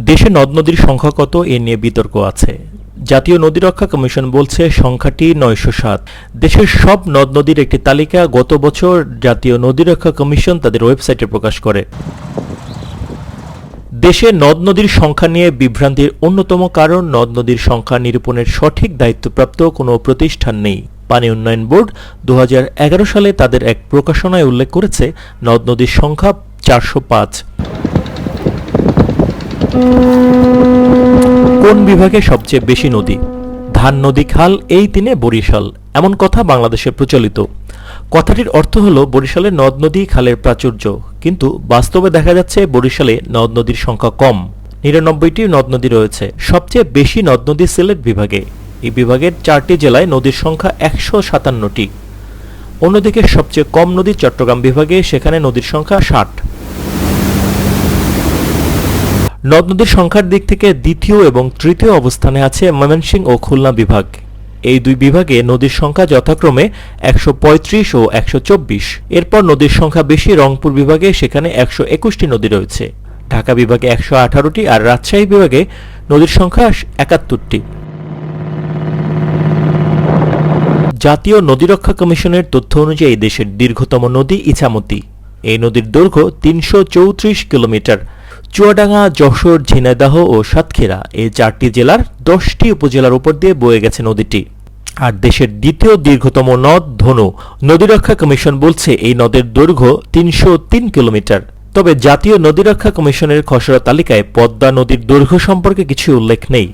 দেশে নদ নদীর সংখ্যা কত এ নিয়ে বিতর্ক আছে। জাতীয় নদী রক্ষা কমিশন বলছে সংখ্যাটি ৯০৭। দেশের সব নদ নদীর একটি তালিকা গত বছর জাতীয় নদী রক্ষা কমিশন তাদের ওয়েবসাইটে প্রকাশ করে। দেশে নদ নদীর সংখ্যা নিয়ে বিভ্রান্তির অন্যতম কারণ নদ নদীর সংখ্যা নিরূপণের সঠিক দায়িত্বপ্রাপ্ত কোনো প্রতিষ্ঠান নেই। পানি উন্নয়ন বোর্ড ২০১১ সালে তাদের এক প্রকাশনায় উল্লেখ করেছে নদ নদীর সংখ্যা ৪০৫। কোন বিভাগে সবচেয়ে বেশি নদী? ধান, নদী, খাল, এই তিনে বরিশাল, এমন কথা বাংলাদেশে প্রচলিত। কথাটির অর্থ হল বরিশালে নদ নদী খালের প্রাচুর্য, কিন্তু বাস্তবে দেখা যাচ্ছে বরিশালে নদ নদীর সংখ্যা কম। ৯৯টি নদ নদী রয়েছে। সবচেয়ে বেশি নদ নদী সিলেট বিভাগে। এই বিভাগের 4টি জেলায় নদীর সংখ্যা ১৫৭টি। অন্যদিকে সবচেয়ে কম নদী চট্টগ্রাম বিভাগে, সেখানে নদীর সংখ্যা ৬০। নদ নদীর সংখ্যার দিক থেকে দ্বিতীয় এবং তৃতীয় অবস্থানে আছে ময়মনসিংহ ও খুলনা বিভাগ। এই দুই বিভাগে নদীর সংখ্যা যথাক্রমে ১৩৫ ও ১২৪। এরপর নদীর সংখ্যা বেশি রংপুর বিভাগে, সেখানে ১২১টি নদী রয়েছে। ঢাকা বিভাগে ১১৮টি আর রাজশাহী বিভাগে নদীর সংখ্যা ৭১টি। জাতীয় নদী রক্ষা কমিশনের তথ্য অনুযায়ী দেশের দীর্ঘতম নদী ইছামতি। এই নদীর দৈর্ঘ্য ৩৩৪ কিলোমিটার। চুয়াডাঙ্গা, যশোর, ঝিনাইদহ ও সাতক্ষীরা এই 4টি জেলার 10টি উপজেলার উপর দিয়ে বয়ে গেছে নদীটি। আর দেশের দ্বিতীয় দীর্ঘতম নদ ধনু। নদী রক্ষা কমিশন বলছে এই নদের দৈর্ঘ্য ৩০৩ কিলোমিটার। তবে জাতীয় নদী রক্ষা কমিশনের খসড়া তালিকায় পদ্মা নদীর দৈর্ঘ্য সম্পর্কে কিছু উল্লেখ নেই।